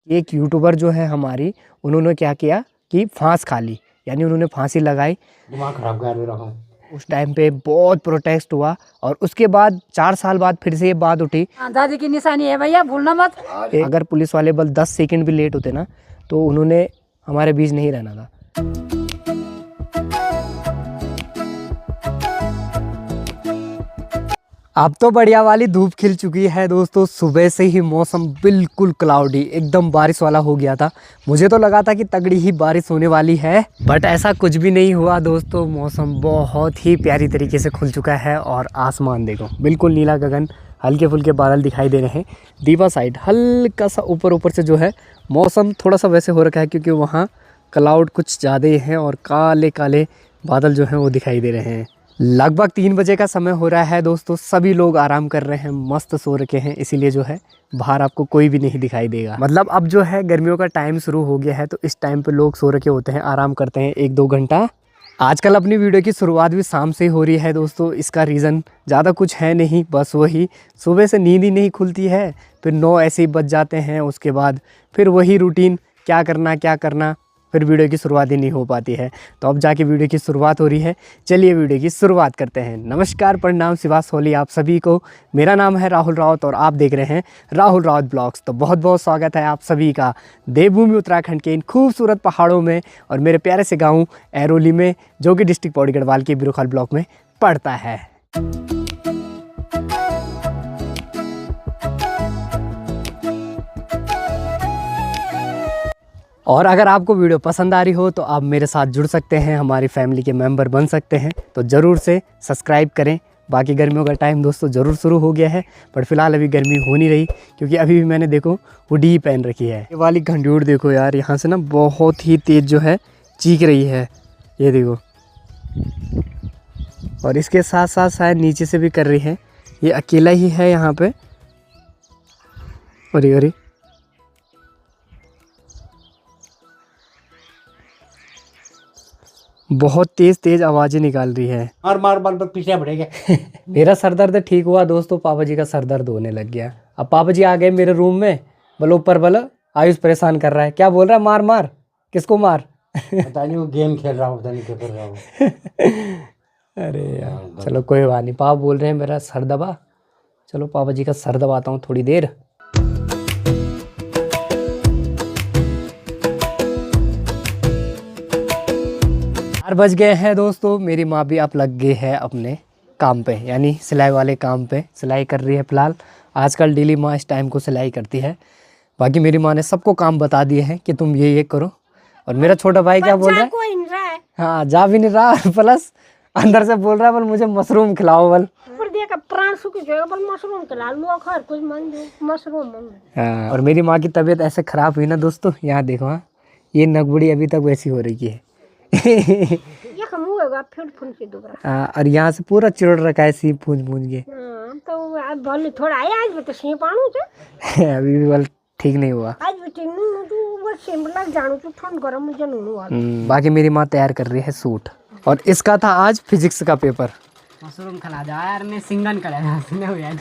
एक यूट्यूबर जो है हमारी, उन्होंने क्या किया कि फांस खा ली, यानी उन्होंने फांसी लगाई। दिमाग खराब कर रहा हूँ। उस टाइम पे बहुत प्रोटेस्ट हुआ और उसके बाद 4 साल बाद फिर से ये बात उठी, दादी की निशानी है भैया, भूलना मत। अगर पुलिस वाले बल 10 सेकंड भी लेट होते ना तो उन्होंने हमारे बीच नहीं रहना था। अब तो बढ़िया वाली धूप खिल चुकी है दोस्तों। सुबह से ही मौसम बिल्कुल क्लाउडी, एकदम बारिश वाला हो गया था। मुझे तो लगा था कि तगड़ी ही बारिश होने वाली है, बट ऐसा कुछ भी नहीं हुआ दोस्तों। मौसम बहुत ही प्यारी तरीके से खुल चुका है और आसमान देखो बिल्कुल नीला गगन, हल्के फुल्के बादल दिखाई दे रहे हैं। दीवा साइड हल्का सा ऊपर ऊपर से जो है मौसम थोड़ा सा वैसे हो रखा है, क्योंकि वहाँ क्लाउड कुछ ज़्यादा ही हैं और काले काले बादल जो हैं वो दिखाई दे रहे हैं। लगभग 3 बजे का समय हो रहा है दोस्तों। सभी लोग आराम कर रहे हैं, मस्त सो रखे हैं, इसीलिए जो है बाहर आपको कोई भी नहीं दिखाई देगा। मतलब अब जो है गर्मियों का टाइम शुरू हो गया है, तो इस टाइम पे लोग सो रखे होते हैं, आराम करते हैं 1-2 घंटा। आजकल अपनी वीडियो की शुरुआत भी शाम से ही हो रही है दोस्तों। इसका रीज़न ज़्यादा कुछ है नहीं, बस वही सुबह से नींद ही नहीं खुलती है, फिर 9 ऐसे ही बज जाते हैं। उसके बाद फिर वही रूटीन, क्या करना, फिर वीडियो की शुरुआत ही नहीं हो पाती है। तो अब जाके वीडियो की शुरुआत हो रही है। चलिए वीडियो की शुरुआत करते हैं। नमस्कार, प्रणाम, शिवा सोली आप सभी को। मेरा नाम है राहुल राउत और आप देख रहे हैं राहुल राउत ब्लॉग्स। तो बहुत बहुत स्वागत है आप सभी का देवभूमि उत्तराखंड के इन खूबसूरत पहाड़ों में और मेरे प्यारे से गाँव ऐरोली में, जो कि डिस्ट्रिक्ट पौड़ी गढ़वाल के बिरुखाल ब्लॉक में पड़ता है। और अगर आपको वीडियो पसंद आ रही हो तो आप मेरे साथ जुड़ सकते हैं, हमारी फैमिली के मेंबर बन सकते हैं। तो ज़रूर से सब्सक्राइब करें। बाकी गर्मियों का टाइम दोस्तों ज़रूर शुरू हो गया है, पर फिलहाल अभी गर्मी हो नहीं रही, क्योंकि अभी भी मैंने देखो हुडी ही पहन रखी है। ये वाली घंडूर देखो यार, यहाँ से ना बहुत ही तेज़ जो है चीख रही है, ये देखो। और इसके साथ साथ शायद नीचे से भी कर रही है। ये अकेला ही है यहाँ पर। अरे बहुत तेज़ आवाज़ें निकाल रही है। मार पीछे बढ़ेगा। मेरा सर दर्द ठीक हुआ दोस्तों, पापा जी का सर दर्द होने लग गया। अब पापा जी आ गए मेरे रूम में, बोलो ऊपर बोलो, आयुष परेशान कर रहा है। क्या बोल रहा है? मार। किसको मार? पता नहीं, वो गेम खेल रहा हूँ, पता नहीं क्या कर रहा हूँ। अरे यार चलो कोई बात नहीं। पापा बोल रहे हैं मेरा सर दबा, चलो पापा जी का सर दबाता हूँ थोड़ी देर। 4 बज गए हैं दोस्तों। मेरी माँ भी अब लग गई है अपने काम पे, यानी सिलाई वाले काम पे सिलाई कर रही है फिलहाल। आजकल डेली माँ इस टाइम को सिलाई करती है। बाकी मेरी माँ ने सबको काम बता दिए हैं कि तुम ये करो। और मेरा छोटा भाई क्या बोल रहा है? हाँ, जा भी नहीं रहा, प्लस अंदर से बोल रहा है, बोल मुझे मशरूम खिलाओ, बोल प्राण सुख जाएगा, पर मशरूम खिला लो, खैर कुछ मन दो मशरूम। हाँ, और मेरी माँ की तबीयत ऐसे ख़राब हुई ना दोस्तों, यहाँ देखो, हाँ ये नगबुड़ी अभी तक वैसी हो रही है। ये कम होगा फिर दोबारा। और यहाँ से पूरा चिड़ रखा है सी पूंछ के। तो अब बोल थोड़ा आया आज भी तो सी पाणू छ। अभी भी बोल ठीक नहीं हुआ। आज भी ठीक नहीं, तू बस सिंपल जानू तू ठंड गरम मुझे नहीं हुआ। बाकी मेरी माँ तैयार कर रही है सूट, और इसका था आज फिजिक्स का पेपर। मशरूम खिला दो यार, मैं सिंगन करा सुने हो यार।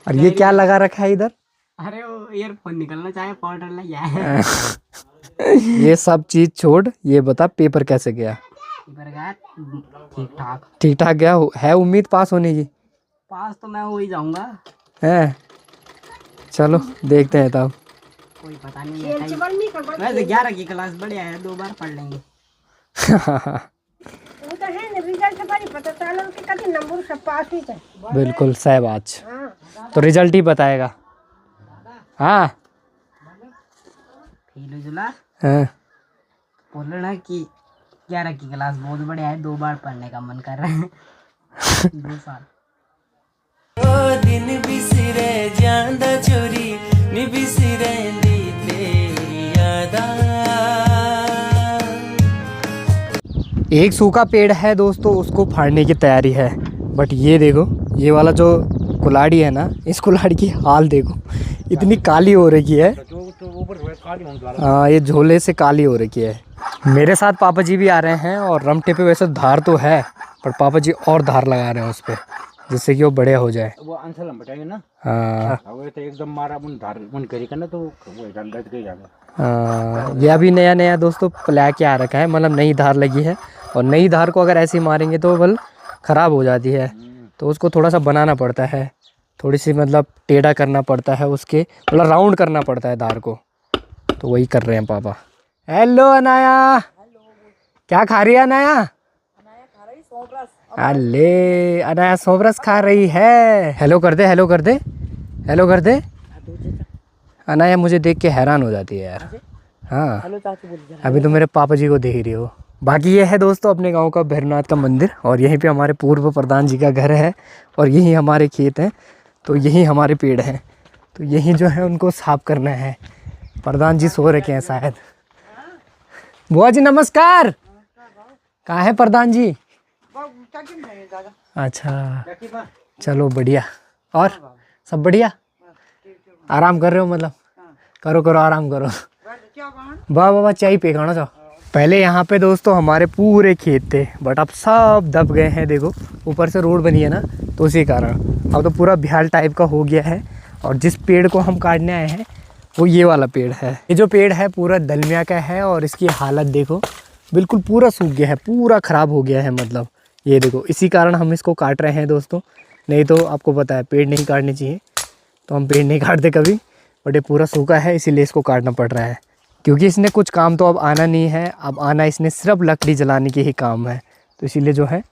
और ये क्या लगा रखा है इधर? अरे वो ईयरफोन निकलना चाहे पाउडर लग जाए। ये सब चीज छोड़, ये बता पेपर कैसे गया? ठीक ठाक गया है? उम्मीद पास होने की? पास तो मैं हो ही जाऊंगा है। चलो देखते हैं तब। कोई पता नहीं है। वैसे 11 की क्लास बढ़िया है, 2 बार पढ़ लेंगे। वो तो है ना, रिजल्ट से बड़ी पता चला कि कभी नंबर से पास ही थे। बिल्कुल सहबाज। तो रिजल्ट ही बताएगा। हाँ हाँ, बोल रहा कि 11 की क्लास बहुत बढ़िया है, 2 बार पढ़ने का मन कर रहा है। 2 साल दिन बिसरे जांदा चोरी नी बिसरे दी तेरी यादा। एक सूखा पेड़ है दोस्तों, उसको फाड़ने की तैयारी है। बट ये देखो, ये वाला जो कुल्हाड़ी है ना, इस कुल्हाड़ी की हाल देखो, इतनी काली हो रखी है। हाँ, ये झोले से काली हो रखी है। मेरे साथ पापा जी भी आ रहे हैं, और रमटे पे वैसे धार तो है, पर पापा जी और धार लगा रहे हैं उस पर, जिससे कि वो बढ़िया हो जाए। वो आंसर हम बताएंगे ना। हाँ वो तो एकदम मारा मन धार मन करेगा ना तो वो गलत के जाएगा। हाँ, ये अभी नया नया दोस्तों प्ला के आ रखा है, मतलब नई धार लगी है। और नई धार को अगर ऐसे ही मारेंगे तो बल ख़राब हो जाती है, तो उसको थोड़ा सा बनाना पड़ता है, थोड़ी सी मतलब टेढ़ा करना पड़ता है उसके, मतलब राउंड करना पड़ता है धार को। तो वही कर रहे हैं पापा। हेलो अनाया, क्या खा रही है अनाया? अले अनाया सोबरस खा रही है। हेलो कर दे, हेलो कर दे, हेलो कर दे। अनाया मुझे देख के हैरान हो जाती है यार। हाँ हेलो चाचू बोल। अभी तो मेरे पापा जी को देख रही हो। बाकी ये है दोस्तों अपने गांव का भैरवनाथ का मंदिर, और यहीं पे हमारे पूर्व प्रधान जी का घर है, और यहीं हमारे खेत हैं, तो यहीं हमारे पेड़ हैं, तो यहीं जो है उनको साफ करना है। प्रधान जी सो रखे हैं शायद। बुआ जी नमस्कार। कहाँ है प्रधान जी? अच्छा चलो बढ़िया। और सब बढ़िया, आराम कर रहे हो मतलब? करो करो आराम करो। वाह वाह वाह, चाय पे खाना चाहो। पहले यहाँ पे दोस्तों हमारे पूरे खेत थे, बट अब सब दब गए हैं। देखो ऊपर से रोड बनी है ना, तो उसी कारण अब तो पूरा बिहार टाइप का हो गया है। और जिस पेड़ को हम काटने आए हैं वो ये वाला पेड़ है। ये जो पेड़ है पूरा दलमिया का है, और इसकी हालत देखो बिल्कुल पूरा सूख गया है, पूरा ख़राब हो गया है। मतलब ये देखो, इसी कारण हम इसको काट रहे हैं दोस्तों। नहीं तो आपको पता है पेड़ नहीं काटने चाहिए, तो हम पेड़ नहीं काटते कभी, बट ये पूरा सूखा है इसीलिए इसको काटना पड़ रहा है। क्योंकि इसने कुछ काम तो अब आना नहीं है, अब आना इसने सिर्फ लकड़ी जलाने के ही काम है, तो इसीलिए जो है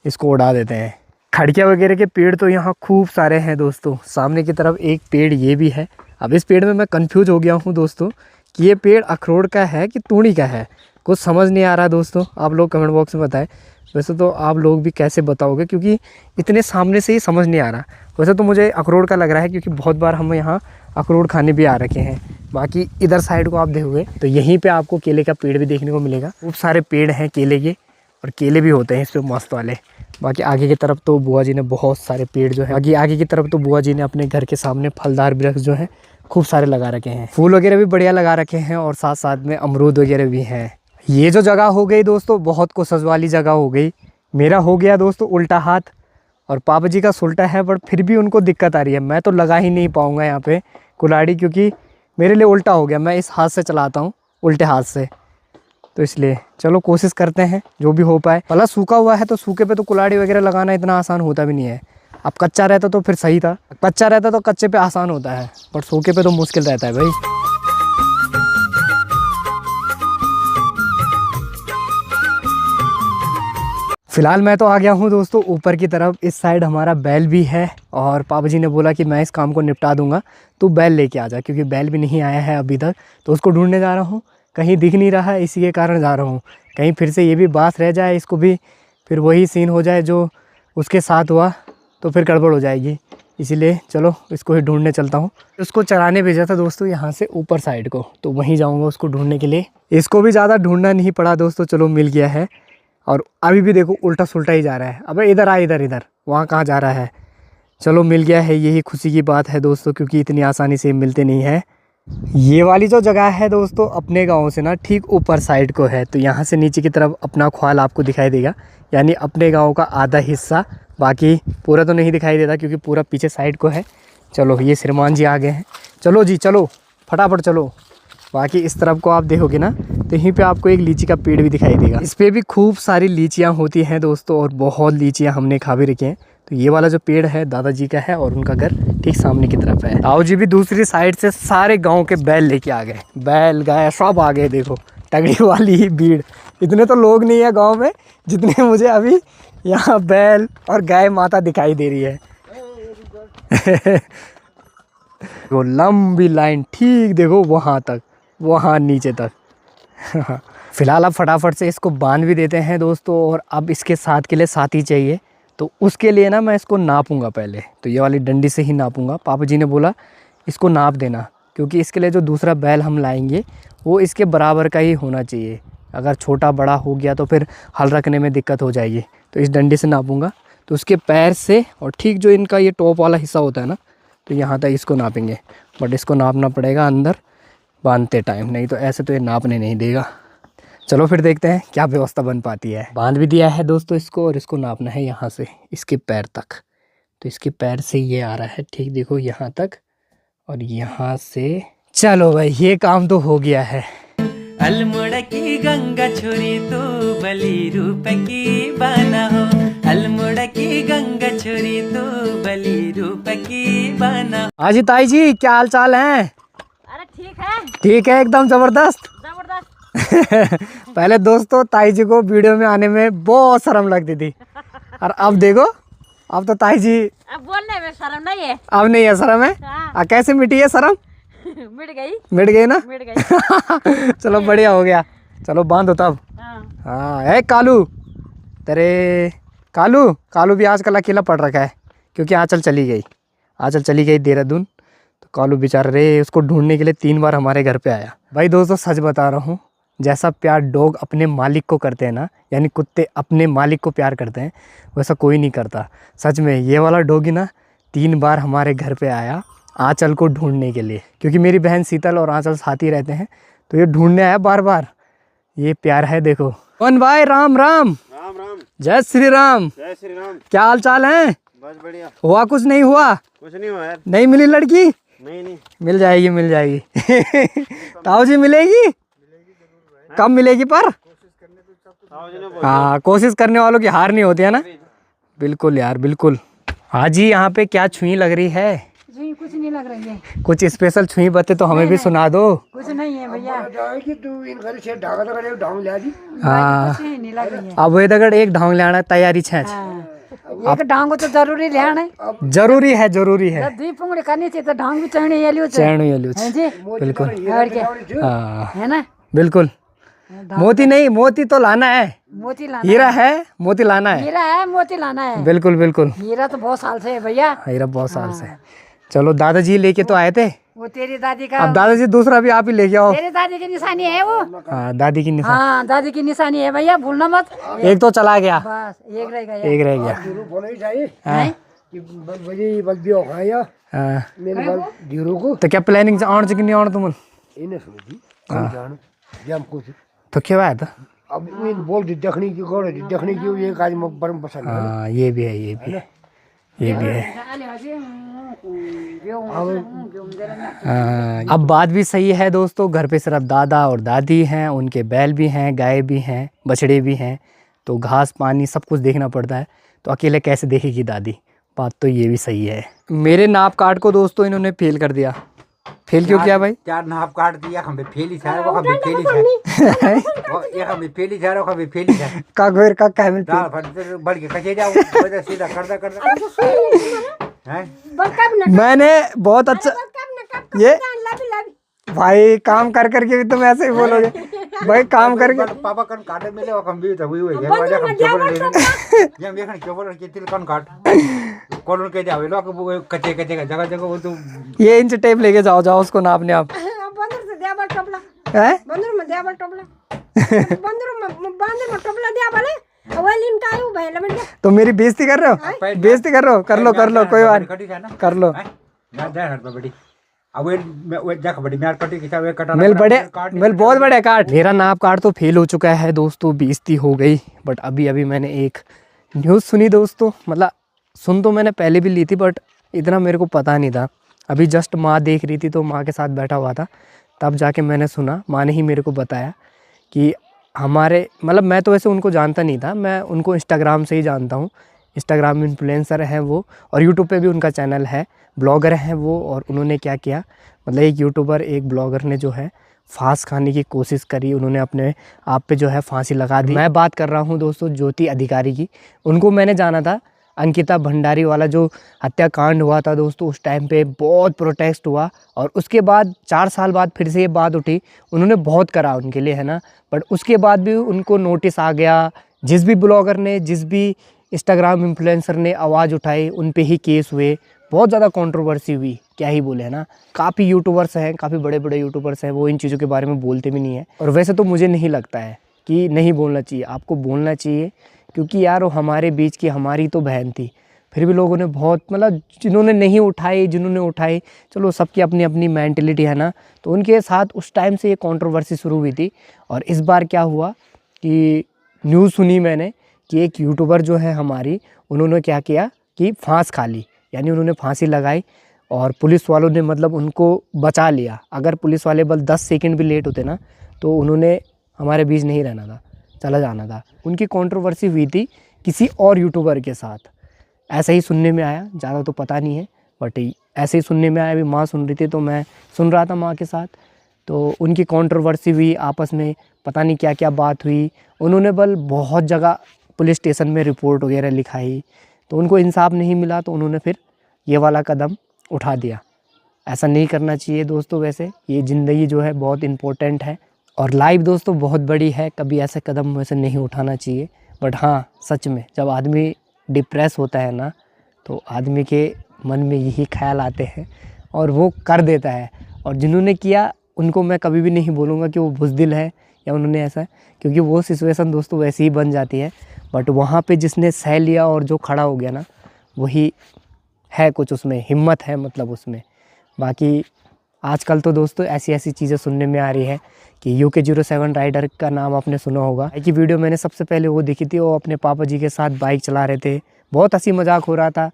इसको उड़ा देते हैं। खड़किया वगैरह के पेड़ तो यहाँ खूब सारे हैं दोस्तों। सामने की तरफ एक पेड़ ये भी है। अब इस पेड़ में मैं कंफ्यूज हो गया हूँ दोस्तों कि ये पेड़ अखरोट का है कि तूड़ी का है, कुछ समझ नहीं आ रहा दोस्तों। आप लोग कमेंट बॉक्स में बताएं। वैसे तो आप लोग भी कैसे बताओगे, क्योंकि इतने सामने से ही समझ नहीं आ रहा। वैसे तो मुझे अखरोट का लग रहा है, क्योंकि बहुत बार हम यहाँ अखरोट खाने भी आ रखे हैं। बाकी इधर साइड को आप देखोगे तो यहीं पे आपको केले का पेड़ भी देखने को मिलेगा। खूब सारे पेड़ हैं केले के, और केले भी होते हैं इस पे मस्त वाले। बाकी आगे की तरफ तो बुआ जी ने बहुत सारे पेड़ जो है, आगे की तरफ तो बुआ जी ने अपने घर के सामने फलदार वृक्ष जो है खूब सारे लगा रखे हैं। फूल वगैरह भी बढ़िया लगा रखे हैं, और साथ साथ में अमरूद वगैरह भी हैं। ये जो जगह हो गई दोस्तों बहुत कोसस वाली जगह हो गई। मेरा हो गया दोस्तों उल्टा हाथ, और पापा जी का सुलटा है, बट फिर भी उनको दिक्कत आ रही है। मैं तो लगा ही नहीं पाऊँगा यहाँ पे कुल्हाड़ी, क्योंकि मेरे लिए उल्टा हो गया। मैं इस हाथ से चलाता हूँ, उल्टे हाथ से, तो इसलिए चलो कोशिश करते हैं जो भी हो पाए। भला सूखा हुआ है तो सूखे पे तो कुल्हाड़ी वगैरह लगाना इतना आसान होता भी नहीं है। अब कच्चा रहता तो फिर सही था, कच्चा रहता तो कच्चे पे आसान होता है, बट सूखे पे तो मुश्किल रहता है भाई। फिलहाल मैं तो आ गया हूँ दोस्तों ऊपर की तरफ। इस साइड हमारा बैल भी है, और पापा जी ने बोला कि मैं इस काम को निपटा दूंगा, तू बैल लेके आ जा, क्योंकि बैल भी नहीं आया है अभी तक। तो उसको ढूंढने जा रहा हूँ, कहीं दिख नहीं रहा है, इसी के कारण जा रहा हूँ। कहीं फिर से ये भी बात रह जाए, इसको भी फिर वही सीन हो जाए जो उसके साथ हुआ, तो फिर गड़बड़ हो जाएगी। इसीलिए चलो इसको ही ढूंढने चलता हूँ। उसको चराने भेजा था दोस्तों यहाँ से ऊपर साइड को, तो वहीं जाऊँगा उसको ढूंढने के लिए। इसको भी ज़्यादा ढूंढना नहीं पड़ा दोस्तों, चलो मिल गया है। और अभी भी देखो उल्टा सुल्टा ही जा रहा है। अबे इधर आ, इधर इधर, वहाँ कहाँ जा रहा है? चलो मिल गया है, यही खुशी की बात है दोस्तों, क्योंकि इतनी आसानी से मिलते नहीं है। ये वाली जो जगह है दोस्तों अपने गांव से ना ठीक ऊपर साइड को है, तो यहाँ से नीचे की तरफ अपना ख्वाल आपको दिखाई देगा, यानी अपने गांव का आधा हिस्सा। बाकी पूरा तो नहीं दिखाई देता क्योंकि पूरा पीछे साइड को है। चलो ये श्रीमान जी आ गए हैं, चलो जी चलो फटाफट चलो। बाकी इस तरफ को आप देखोगे ना तो यहीं पे आपको एक लीची का पेड़ भी दिखाई देगा। इस पे भी खूब सारी लीचियाँ होती हैं दोस्तों, और बहुत लीचियाँ हमने खा भी रखी हैं। तो ये वाला जो पेड़ है दादाजी का है, और उनका घर ठीक सामने की तरफ है। ताऊ जी भी दूसरी साइड से सारे गांव के बैल लेके आ गए, बैल गाय सब आ गए। देखो तगड़ी वाली ही भीड़। इतने तो लोग नहीं है गांव में जितने मुझे अभी यहाँ बैल और गाय माता दिखाई दे रही है। वो लंबी लाइन ठीक देखो वहाँ तक, वहाँ नीचे तक। फिलहाल अब फटाफट से इसको बांध भी देते हैं दोस्तों, और अब इसके साथ के लिए साथी चाहिए। तो उसके लिए ना मैं इसको नापूंगा पहले, तो ये वाली डंडी से ही नापूंगा। पापा जी ने बोला इसको नाप देना, क्योंकि इसके लिए जो दूसरा बैल हम लाएंगे वो इसके बराबर का ही होना चाहिए। अगर छोटा बड़ा हो गया तो फिर हल रखने में दिक्कत हो जाएगी। तो इस डंडी से नापूंगा, तो उसके पैर से और ठीक जो इनका ये टॉप वाला हिस्सा होता है ना, तो यहाँ तक इसको नापेंगे। बट इसको नापना पड़ेगा अंदर बांधते टाइम, नहीं तो ऐसे तो ये नापने नहीं देगा। चलो फिर देखते हैं क्या व्यवस्था बन पाती है। बांध भी दिया है दोस्तों इसको, और इसको नापना है यहाँ से इसके पैर तक। तो इसके पैर से ये आ रहा है, ठीक देखो यहाँ तक, और यहाँ से। चलो भाई ये काम तो हो गया है। अल्मोड़ा की गंगा छोरी तू बली रूप की बना हो, अल्मोड़ा की गंगा छोरी तू बली रूप की बना। हाँ जी ताई जी, क्या हाल चाल है? अरे ठीक है, ठीक है, एकदम जबरदस्त। जबरदस्त। पहले दोस्तों ताई जी को वीडियो में आने में बहुत शर्म लगती थी, और अब देखो, अब तो ताई जी अब बोलने में शर्म नहीं है। अब नहीं है शर्म है। हाँ। कैसे मिटी है शर्म? मिट गई ना? मिट गई। चलो बढ़िया हो गया। चलो बांधो तब। हाँ। हाँ है कालू, तेरे कालू भी आजकल अकेला पड़ रखा है, क्योंकि आंचल चली गई देहरादून। तो कालू बेचारा रे, उसको ढूंढने के लिए 3 बार हमारे घर पे आया। भाई दोस्तों सच बता रहा हूँ, जैसा प्यार डॉग अपने मालिक को करते हैं ना, यानी कुत्ते अपने मालिक को प्यार करते हैं, वैसा कोई नहीं करता। सच में ये वाला डॉगी ना 3 बार हमारे घर पे आया आंचल को ढूंढने के लिए, क्योंकि मेरी बहन शीतल और आंचल साथ ही रहते हैं, तो ये ढूंढने आया बार बार। ये प्यार है देखो। कौन भाई? राम राम। राम राम। जय श्री राम। जय श्री राम। क्या हाल चाल है? बस बढ़िया। हुआ कुछ नहीं हुआ? कुछ नहीं हुआ यार। नहीं मिली लड़की? नहीं मिल जाएगी ताऊ जी मिलेगी? कब मिलेगी पर? हाँ, कोशिश करने वालों की हार नहीं होती है ना। बिल्कुल यार बिल्कुल। हाँ जी, यहाँ पे क्या छुई लग रही है? कुछ नहीं लग रही है। कुछ स्पेशल छुई बते तो हमें भी सुना दो। कुछ नहीं है भैया। हाँ, कुछ नहीं लग रही है। अब वे दगड़ एक ढांग ले आना तैयारी छे। एक डांग तो जरूरी लेना है। जरूरी है जब दी पुंगड़ी करनी थी तो डांग भी चढ़नी है लियो है जी। बिल्कुल। और क्या हाँ है ना? बिल्कुल। मोती नहीं, मोती तो लाना है। मोती लाना हीरा है, मोती लाना है। हीरा है, मोती लाना है। बिल्कुल बिल्कुल। हीरा तो बहुत साल से है भैया। हीरा बहुत साल से। चलो दादाजी लेके तो आए थे, वो तेरी दादी का, अब दादाजी दूसरा भी आप ही लेके आओ। तेरी दादी की निशानी है वो। हाँ दादी की निशानी। हाँ दादी की निशानी है भैया, भूलना मत। एक तो चला गया, बस एक रह गया। एक रह गया। हाँ। तो क्या प्लानिंग आउण च कि नहीं आउण तुम? तो क्या बात है? अब बोल दी देखने की ये काज में परम पसंद है। हाँ ये भी है, ये भी है। अब बात भी सही है दोस्तों, घर पे सिर्फ दादा और दादी हैं, उनके बैल भी हैं, गाय भी हैं, बछड़े भी हैं, तो घास पानी सब कुछ देखना पड़ता है, तो अकेले कैसे देखेगी दादी। बात तो ये भी सही है। मेरे नाप काट को दोस्तों इन्होंने फेल कर दिया। फेल क्यों किया भाई? चार नाप काट दिया, हम भी फेल ही था, वो हम भी फेल ही था। ये हम भी फेल ही था, वो हम भी फेल ही था। का गोर का क्या मिल दाल फट बढ़ के कचे जाओ, वजह सीधा करदा हैं। मैंने बहुत अच्छा ये भाई काम कर करके भी तुम ऐसे ही बोलोगे भाई, काम करके पापा कन काटे मिले वो हम भी तो हुई है वजह हम केवल ले ये देखन केवल के तिल कन काट कोलन के जावे लोग कचे कचे जगह जगह वो तो ये इंच टेप लेके जाओ उसको नापने आप। बंदर से देबल टोपला हैं? बंदर में देबल टोपला बंदर में टोपला देबल अवलिन का आयु भैला बन गया। तो मेरी बेइज्जती कर रहे हो? बेइज्जती कर रहे हो? कर लो कोई बात कर लो। जा हट बड़ी अब वे जा बड़ी मैं कटी के वे कटा मिल बहुत बड़े काट। मेरा नाप काट तो फेल हो चुका है दोस्तों, बेइज्जती हो गई। बट अभी मैंने एक न्यूज़ सुनी दोस्तों, मतलब सुन तो मैंने पहले भी ली थी बट इतना मेरे को पता नहीं था। अभी जस्ट माँ देख रही थी तो माँ के साथ बैठा हुआ था, तब जाके मैंने सुना, माँ ने ही मेरे को बताया कि हमारे मतलब मैं तो वैसे उनको जानता नहीं था, मैं उनको इंस्टाग्राम से ही जानता हूँ। इंस्टाग्राम इन्फ्लुएंसर हैं वो, और यूट्यूब पे भी उनका चैनल है, ब्लॉगर हैं वो। और उन्होंने क्या किया, मतलब एक यूट्यूबर एक ब्लॉगर ने जो है फांस खाने की कोशिश करी, उन्होंने अपने आप पे जो है फांसी लगा दी। मैं बात कर रहा हूँ दोस्तों ज्योति अधिकारी की। उनको मैंने जाना था, अंकिता भंडारी वाला जो हत्याकांड हुआ था दोस्तों, उस टाइम पे बहुत प्रोटेस्ट हुआ, और उसके बाद 4 साल बाद फिर से ये बात उठी। उन्होंने बहुत करा उनके लिए, है ना, बट उसके बाद भी उनको नोटिस आ गया। जिस भी ब्लॉगर ने, जिस भी इंस्टाग्राम इन्फ्लुएंसर ने आवाज़ उठाई, उन पे ही केस हुए, बहुत ज़्यादा कंट्रोवर्सी हुई, क्या ही बोले, है ना। काफ़ी यूट्यूबर्स हैं, काफ़ी बड़े बड़े यूट्यूबर्स हैं, वो इन चीज़ों के बारे में बोलते भी नहीं है। और वैसे तो मुझे नहीं लगता है कि नहीं बोलना चाहिए, आपको बोलना चाहिए, क्योंकि यार वो हमारे बीच की हमारी तो बहन थी। फिर भी लोगों ने बहुत, मतलब जिन्होंने नहीं उठाई, जिन्होंने उठाई, चलो सबकी अपनी अपनी मेंटलिटी है ना, तो उनके साथ उस टाइम से ये कंट्रोवर्सी शुरू हुई थी। और इस बार क्या हुआ कि न्यूज़ सुनी मैंने कि एक यूट्यूबर जो है हमारी, उन्होंने क्या किया कि फांस खा ली। यानी उन्होंने फांसी लगाई और पुलिस वालों ने मतलब उनको बचा लिया। अगर पुलिस वाले बल 10 सेकंड भी लेट होते ना तो उन्होंने हमारे बीच नहीं रहना था, चला जाना था। उनकी कंट्रोवर्सी हुई थी किसी और यूट्यूबर के साथ, ऐसा ही सुनने में आया, ज़्यादा तो पता नहीं है बट ऐसे ही सुनने में आया। अभी माँ सुन रही थी तो मैं सुन रहा था माँ के साथ, तो उनकी कंट्रोवर्सी हुई आपस में, पता नहीं क्या क्या बात हुई। उन्होंने बल बहुत जगह पुलिस स्टेशन में रिपोर्ट वगैरह लिखाई, तो उनको इंसाफ नहीं मिला तो उन्होंने फिर ये वाला कदम उठा दिया। ऐसा नहीं करना चाहिए दोस्तों। वैसे ये ज़िंदगी जो है बहुत इम्पोर्टेंट है और लाइफ दोस्तों बहुत बड़ी है, कभी ऐसे कदम वैसे नहीं उठाना चाहिए। बट हाँ, सच में जब आदमी डिप्रेस होता है ना तो आदमी के मन में यही ख्याल आते हैं और वो कर देता है। और जिन्होंने किया उनको मैं कभी भी नहीं बोलूँगा कि वो बुज़दिल है या उन्होंने ऐसा, क्योंकि वो सिचुएशन दोस्तों वैसे ही बन जाती है। बट वहाँ पे जिसने सह लिया और जो खड़ा हो गया ना, वही है कुछ उसमें हिम्मत है मतलब उसमें। बाकी आजकल तो दोस्तों ऐसी ऐसी चीज़ें सुनने में आ रही है कि UK07 राइडर का नाम आपने सुना होगा। कि वीडियो मैंने सबसे पहले वो देखी थी, वो अपने पापा जी के साथ बाइक चला रहे थे, बहुत हंसी मजाक हो रहा था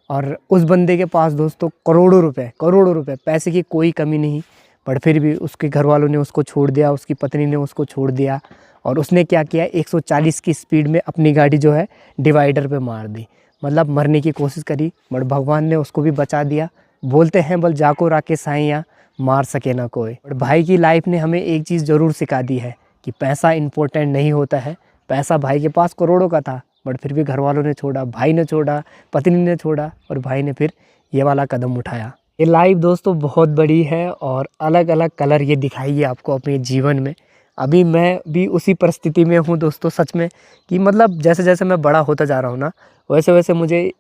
और उस बंदे के पास दोस्तों करोड़ों रुपए, पैसे की कोई कमी नहीं। बट फिर भी उसके घर वालों ने उसको छोड़ दिया, उसकी पत्नी ने उसको छोड़ दिया और उसने क्या किया, 140 की स्पीड में अपनी गाड़ी जो है डिवाइडर पे मार दी। मतलब मरने की कोशिश करी बट भगवान ने उसको भी बचा दिया। बोलते हैं बल जाको राके साइया, मार सके ना कोई। और भाई की लाइफ ने हमें एक चीज़ ज़रूर सिखा दी है कि पैसा इम्पोर्टेंट नहीं होता है। पैसा भाई के पास करोड़ों का था बट फिर भी घर वालों ने छोड़ा, भाई ने छोड़ा, पत्नी ने छोड़ा और भाई ने फिर ये वाला कदम उठाया। ये लाइफ दोस्तों बहुत बड़ी है और अलग अलग कलर ये दिखाइए आपको अपने जीवन में। अभी मैं भी उसी परिस्थिति में हूँ दोस्तों, सच में, कि मतलब जैसे जैसे मैं बड़ा होता जा रहा हूँ ना वैसे वैसे मुझे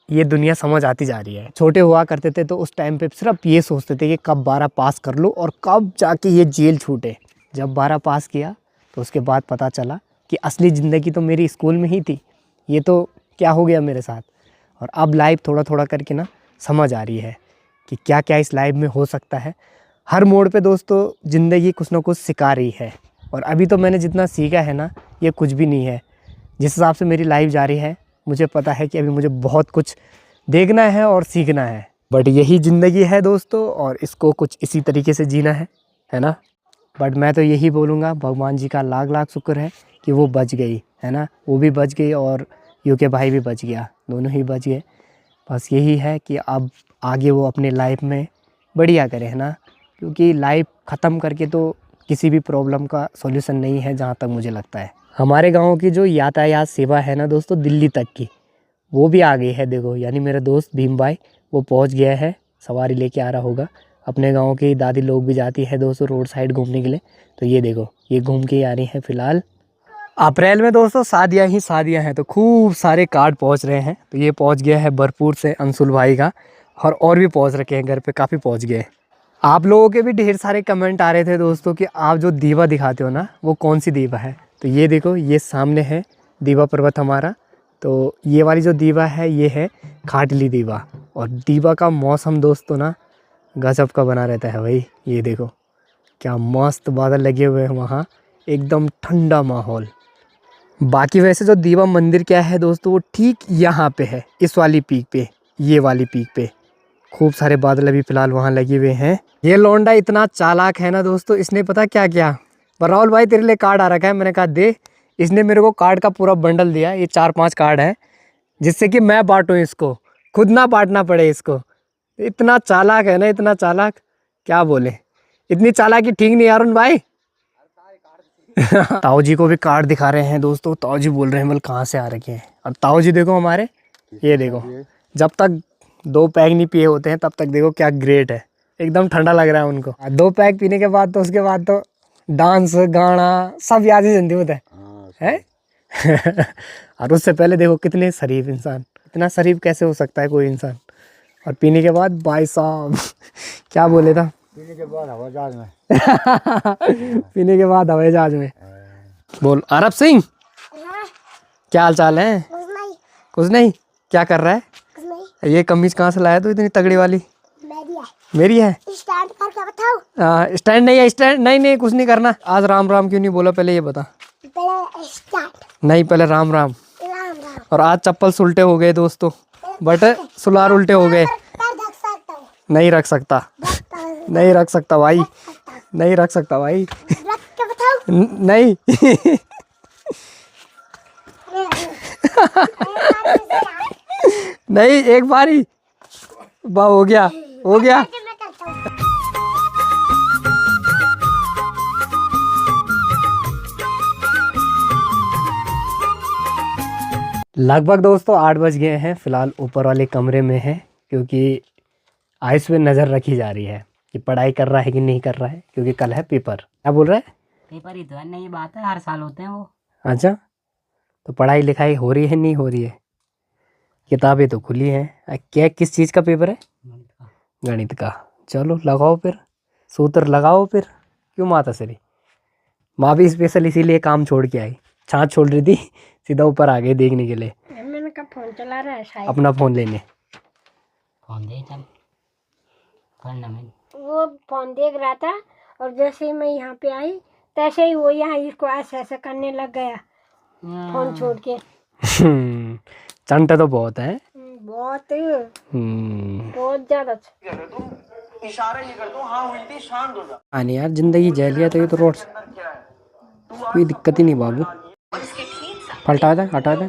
ये दुनिया समझ आती जा रही है। छोटे हुआ करते थे तो उस टाइम पे सिर्फ ये सोचते थे कि कब 12 पास कर लो और कब जाके ये जेल छूटे। जब 12 पास किया तो उसके बाद पता चला कि असली ज़िंदगी तो मेरी स्कूल में ही थी, ये तो क्या हो गया मेरे साथ। और अब लाइफ थोड़ा थोड़ा करके ना समझ आ रही है कि क्या क्या इस लाइफ में हो सकता है। हर मोड़ पे दोस्तों ज़िंदगी कुछ ना कुछ सिखा रही है और अभी तो मैंने जितना सीखा है ना ये कुछ भी नहीं है। जिस हिसाब से मेरी लाइफ जा रही है मुझे पता है कि अभी मुझे बहुत कुछ देखना है और सीखना है। बट यही ज़िंदगी है दोस्तों और इसको कुछ इसी तरीके से जीना है ना। बट मैं तो यही बोलूँगा, भगवान जी का लाख लाख शुक्र है कि वो बच गई, है ना। वो भी बच गई और UK भाई भी बच गया, दोनों ही बच गए। बस यही है कि अब आगे वो अपने लाइफ में बढ़िया करे, है ना, क्योंकि लाइफ ख़त्म करके तो किसी भी प्रॉब्लम का सॉल्यूशन नहीं है जहाँ तक मुझे लगता है। हमारे गांव की जो यातायात सेवा है ना दोस्तों दिल्ली तक की, वो भी आ गई है देखो। यानी मेरा दोस्त भीम भाई वो पहुंच गया है, सवारी लेके आ रहा होगा। अपने गांव की दादी लोग भी जाती है दोस्तों रोड साइड घूमने के लिए, तो ये देखो ये घूम के आ रही है। फ़िलहाल अप्रैल में दोस्तों शादियाँ ही शादियाँ हैं तो खूब सारे कार्ड पहुँच रहे हैं। तो ये पहुँच गया है भरपूर से अंशुल भाई का और भी पहुँच रखे हैं घर पर, काफ़ी पहुँच गए। आप लोगों के भी ढेर सारे कमेंट आ रहे थे दोस्तों कि आप जो दीवा दिखाते हो ना वो कौन सी दीवा है। तो ये देखो ये सामने है दीवा पर्वत हमारा। तो ये वाली जो दीवा है ये है खाटली दीवा और दीवा का मौसम दोस्तों ना गजब का बना रहता है भाई। ये देखो क्या मस्त बादल लगे हुए हैं वहाँ, एकदम ठंडा माहौल। बाकी वैसे जो दीवा मंदिर क्या है दोस्तों वो ठीक यहाँ पे है, इस वाली पीक पे, ये वाली पीक पे खूब सारे बादल अभी फ़िलहाल वहाँ लगे हुए हैं। ये लौंडा इतना चालाक है ना दोस्तों, इसने पता क्या किया, राहुल भाई तेरे लिए कार्ड आ रखा है। मैंने कहा दे। इसने मेरे को कार्ड का पूरा बंडल दिया, ये 4-5 कार्ड है जिससे कि मैं बांटूँ इसको, खुद ना बांटना पड़े इसको। इतना चालाक है ना, इतना चालाक क्या बोले, इतनी चालाकी ठीक नहीं अरुण भाई। ताऊ जी को भी कार्ड दिखा रहे हैं दोस्तों। ताऊ जी बोल रहे हैं बोल कहाँ से आ रखे हैं। और ताऊ जी देखो हमारे, ये देखो जब तक 2 पैक नहीं पिए होते हैं तब तक देखो क्या ग्रेट है, एकदम ठंडा लग रहा है उनको। 2 पैक पीने के बाद तो उसके बाद तो डांस गाना सब याद ही जिंदगी होता है और उससे पहले देखो कितने शरीफ इंसान, इतना शरीफ कैसे हो सकता है कोई इंसान। और पीने के बाद भाई साहब क्या बोले था, पीने के बाद हवाई जहाज में पीने के बाद हवाई जहाज में। बोल अरब सिंह क्या हाल चाल है। कुछ नहीं, क्या कर रहा है। ये कमीज कहाँ से लाया तू इतनी तगड़ी वाली। मेरी है। स्टैंड करके बताओ। स्टैंड नहीं है, स्टैंड नहीं कुछ नहीं करना। आज राम राम क्यों नहीं बोला पहले ये बता। पहले स्टार्ट। नहीं पहले राम राम। राम राम। और आज चप्पल सुलटे हो गए दोस्तों। बट सुलार उल्टे हो गए। रख सकता हूँ, नहीं रख सकता, नहीं रख सकता भाई, नहीं रख सकता भाई। रख के बताओ। नहीं। नहीं, एक बार ही वाह, हो गया, हो गया। मैं करता हूँ। लगभग दोस्तों 8 बज गए हैं। फिलहाल ऊपर वाले कमरे में है, क्योंकि आयुष पे नज़र रखी जा रही है कि पढ़ाई कर रहा है कि नहीं कर रहा है, क्योंकि कल है पेपर। क्या बोल रहा है? पेपर ही तो है, नई बात है, हर साल होते हैं वो। अच्छा, तो पढ़ाई लिखाई हो रही है नहीं हो रही है? किताबें तो खुली हैं। क्या किस चीज़ का पेपर है? गणित का। चलो लगाओ फिर, सूत्र लगाओ फिर। क्यों माता श्री? माँ भी स्पेशल इसीलिए काम छोड़ के आई, छाछ छोड़ रही थी, सीधा ऊपर आ गई देखने के लिए, मैंने कहा फोन चला रहा है शायद। अपना फ़ोन लेने। फोन दे चल पढ़ना में। वो फोन देख रहा था और जैसे ही मैं यहाँ पे आई तैसे ही वो यहाँ इसको ऐसे ऐसे करने लग गया फोन छोड़ के। चंटे तो बहुत है। बहुत बहुत ज्यादा। आने यार, जिंदगी जेल है तो ये तो रोड कोई दिक्कत ही नहीं बाबू। पलटा दे, हटा दे।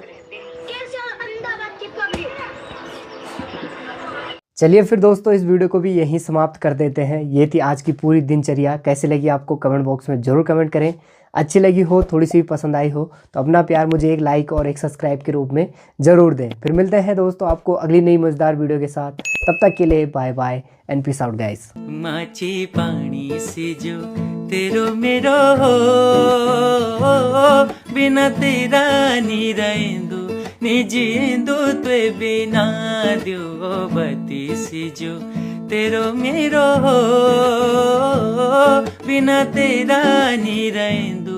चलिए फिर दोस्तों, इस वीडियो को भी यहीं समाप्त कर देते हैं। ये थी आज की पूरी दिनचर्या। कैसी लगी आपको कमेंट बॉक्स में ज़रूर कमेंट करें। अच्छी लगी हो, थोड़ी सी भी पसंद आई हो तो अपना प्यार मुझे एक लाइक और एक सब्सक्राइब के रूप में ज़रूर दें। फिर मिलते हैं दोस्तों आपको अगली नई मज़ेदार वीडियो के साथ। तब तक के लिए bye bye and peace out guys. माची पानी से जो तेरो मेरो हो, बिना तेरा नी रहेंदु निजिंदु त्वे बिना दियो बती से जो तेरो मेरो हो, बिना तेरा नी रहेंदु।